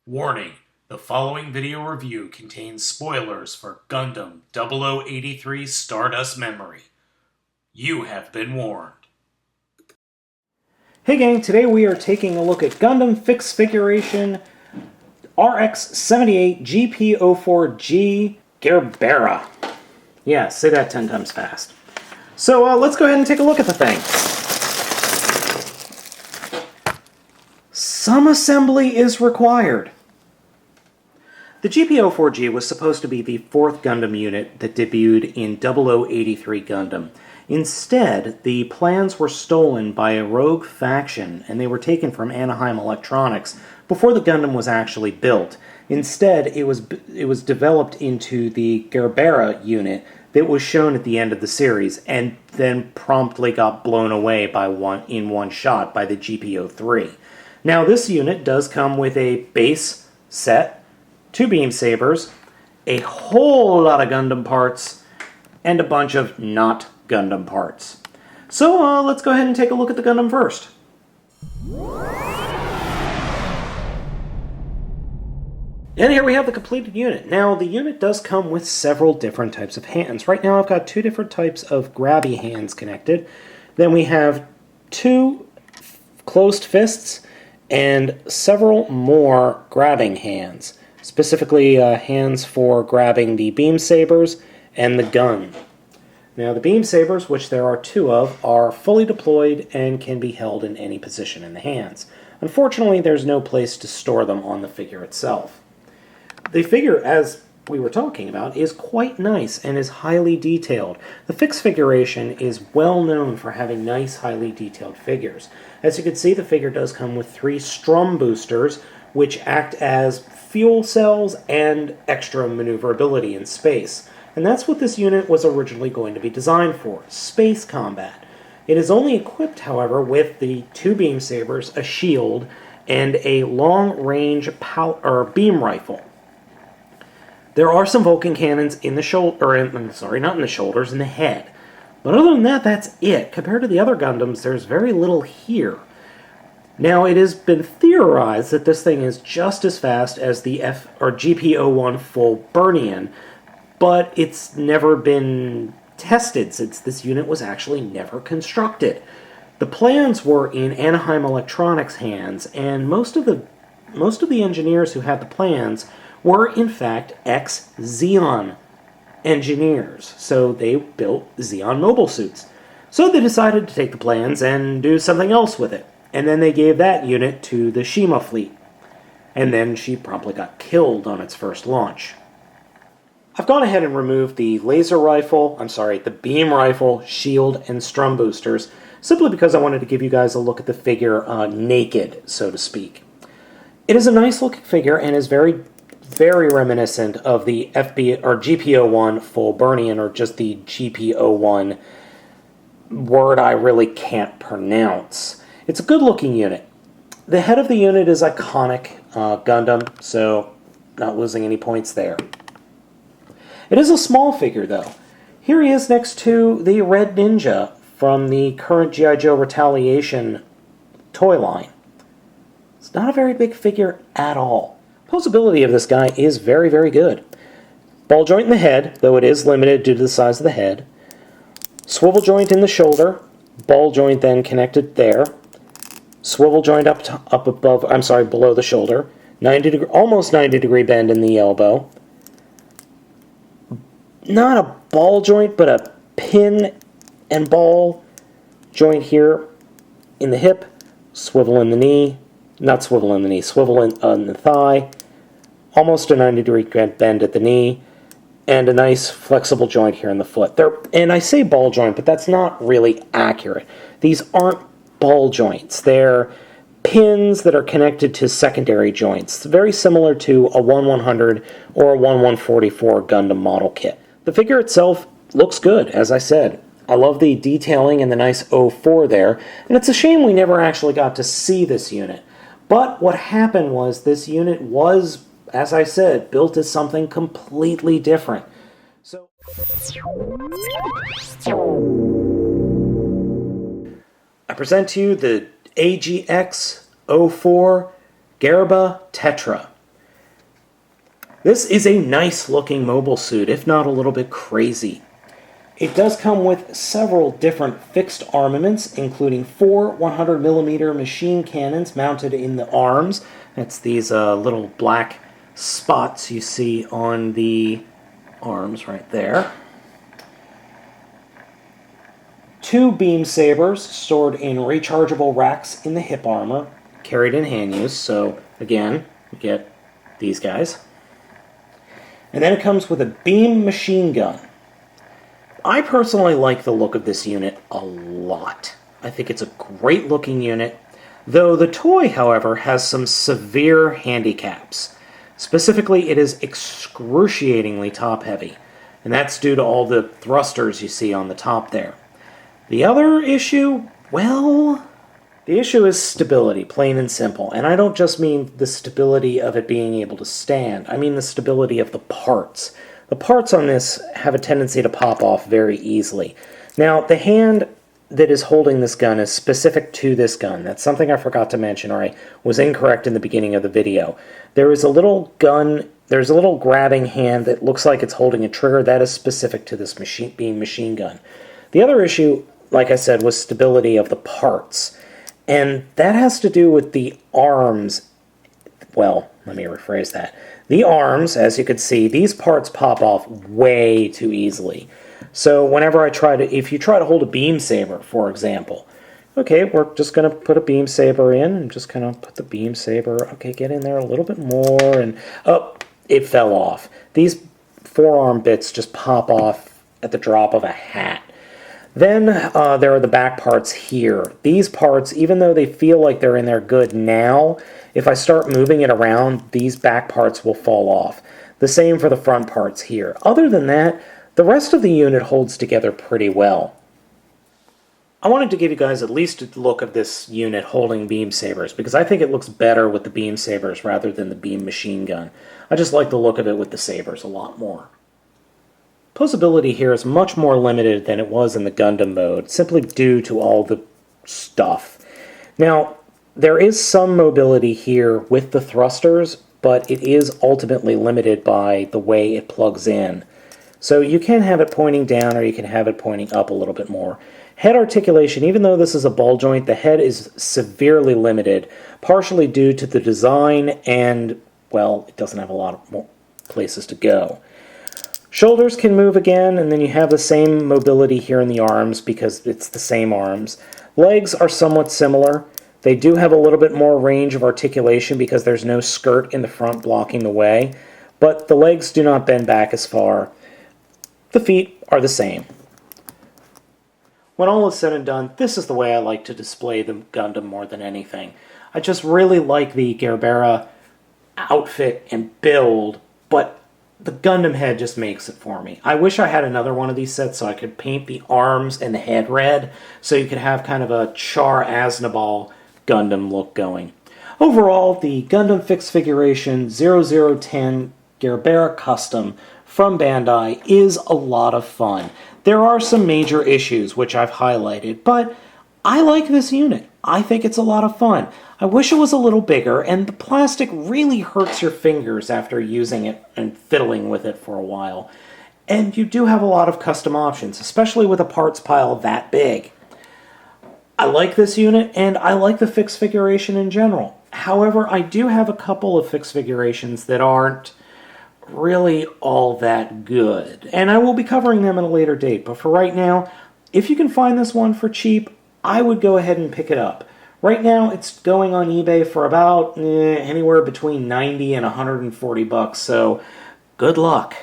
Warning, the following video review contains spoilers for Gundam 0083 Stardust Memory. You have been warned. Hey gang, today we are taking a look at Gundam Figuration RX-78 GP04G Gerbera. Yeah, say that 10 times fast. So let's go ahead and take a look at the thing. Some assembly is required. The GP04G was supposed to be the fourth Gundam unit that debuted in 0083 Gundam. Instead, the plans were stolen by a rogue faction, and they were taken from Anaheim Electronics before the Gundam was actually built. Instead, it was developed into the Gerbera unit that was shown at the end of the series, and then promptly got blown away in one shot by the GP03. Now, this unit does come with a base set, 2 beam sabers, a whole lot of Gundam parts, and a bunch of not Gundam parts. So let's go ahead and take a look at the Gundam first. And here we have the completed unit. Now, the unit does come with several different types of hands. Right now I've got 2 different types of grabby hands connected. Then we have 2 closed fists and several more grabbing hands. Specifically, hands for grabbing the beam sabers and the gun. Now, the beam sabers, which there are 2 of, are fully deployed and can be held in any position in the hands. Unfortunately, there's no place to store them on the figure itself. The figure, as we were talking about, is quite nice and is highly detailed. The Figuration is well known for having nice, highly detailed figures. As you can see, the figure does come with 3 strum boosters, which act as fuel cells and extra maneuverability in space. And that's what this unit was originally going to be designed for, space combat. It is only equipped, however, with the 2 beam sabers, a shield, and a long-range beam rifle. There are some Vulcan cannons in the shoulders, in the head. But other than that, that's it. Compared to the other Gundams, there's very little here. Now, it has been theorized that this thing is just as fast as the GP01 full Burnian, but it's never been tested since this unit was actually never constructed. The plans were in Anaheim Electronics' hands, and most of the engineers who had the plans were in fact ex-Zeon engineers, so they built Zeon mobile suits. So they decided to take the plans and do something else with it. And then they gave that unit to the Shima fleet. And then she promptly got killed on its first launch. I've gone ahead and removed the the beam rifle, shield, and strum boosters, simply because I wanted to give you guys a look at the figure naked, so to speak. It is a nice looking figure and is very, very reminiscent of the GP01 full Burnian, or just the GP01 word I really can't pronounce. It's a good-looking unit. The head of the unit is iconic Gundam, so not losing any points there. It is a small figure, though. Here he is next to the Red Ninja from the current G.I. Joe Retaliation toy line. It's not a very big figure at all. Posability of this guy is very, very good. Ball joint in the head, though it is limited due to the size of the head. Swivel joint in the shoulder. Ball joint then connected there. Swivel joint below the shoulder. Almost 90 degree bend in the elbow. Not a ball joint, but a pin and ball joint here in the hip. Swivel in the knee. Swivel on the thigh. Almost a 90 degree bend at the knee. And a nice flexible joint here in the foot. And I say ball joint, but that's not really accurate. These aren't ball joints. They're pins that are connected to secondary joints, very similar to a 1100 or a 1144 Gundam model kit. The figure itself looks good, as I said. I love the detailing and the nice 04 there, and it's a shame we never actually got to see this unit. But what happened was this unit was, as I said, built as something completely different. So I present to you the AGX-04 Gerbera Tetra. This is a nice looking mobile suit, if not a little bit crazy. It does come with several different fixed armaments, including 4 100mm machine cannons mounted in the arms. That's these little black spots you see on the arms right there. 2 beam sabers stored in rechargeable racks in the hip armor, carried in hand use, so again, you get these guys. And then it comes with a beam machine gun. I personally like the look of this unit a lot. I think it's a great looking unit, though the toy, however, has some severe handicaps. Specifically, it is excruciatingly top heavy, and that's due to all the thrusters you see on the top there. The other issue, well, the issue is stability, plain and simple. And I don't just mean the stability of it being able to stand, I mean the stability of the parts. The parts on this have a tendency to pop off very easily. Now, the hand that is holding this gun is specific to this gun. That's something I forgot to mention, or I was incorrect in the beginning of the video. There is a little gun, there's a little grabbing hand that looks like it's holding a trigger. That is specific to this beam machine gun. The other issue, like I said, was stability of the parts. And that has to do with the arms. Well, let me rephrase that. The arms, as you can see, these parts pop off way too easily. So whenever if you try to hold a beam saber, for example, okay, we're just going to put a beam saber in, and just kind of put the beam saber, okay, get in there a little bit more, and oh, it fell off. These forearm bits just pop off at the drop of a hat. Then there are the back parts here. These parts, even though they feel like they're in there good now, if I start moving it around, these back parts will fall off. The same for the front parts here. Other than that, the rest of the unit holds together pretty well. I wanted to give you guys at least a look of this unit holding beam sabers, because I think it looks better with the beam sabers rather than the beam machine gun. I just like the look of it with the sabers a lot more. Posability here is much more limited than it was in the Gundam mode, simply due to all the stuff. Now, there is some mobility here with the thrusters, but it is ultimately limited by the way it plugs in. So you can have it pointing down, or you can have it pointing up a little bit more. Head articulation, even though this is a ball joint, the head is severely limited, partially due to the design and, well, it doesn't have a lot of more places to go. Shoulders can move again, and then you have the same mobility here in the arms because it's the same arms. Legs are somewhat similar. They do have a little bit more range of articulation because there's no skirt in the front blocking the way, but the legs do not bend back as far. The feet are the same. When all is said and done, this is the way I like to display the Gundam more than anything. I just really like the Gerbera outfit and build, but the Gundam head just makes it for me. I wish I had another one of these sets so I could paint the arms and the head red, so you could have kind of a Char Aznavour Gundam look going. Overall, the Gundam Fixed Figuration 0010 Gerbera Custom from Bandai is a lot of fun. There are some major issues, which I've highlighted, but I like this unit. I think it's a lot of fun. I wish it was a little bigger, and the plastic really hurts your fingers after using it and fiddling with it for a while. And you do have a lot of custom options, especially with a parts pile that big. I like this unit, and I like the fixed figuration in general. However, I do have a couple of fixed figurations that aren't really all that good, and I will be covering them at a later date, but for right now, if you can find this one for cheap, I would go ahead and pick it up. Right now, it's going on eBay for about anywhere between 90 and 140 bucks, so good luck.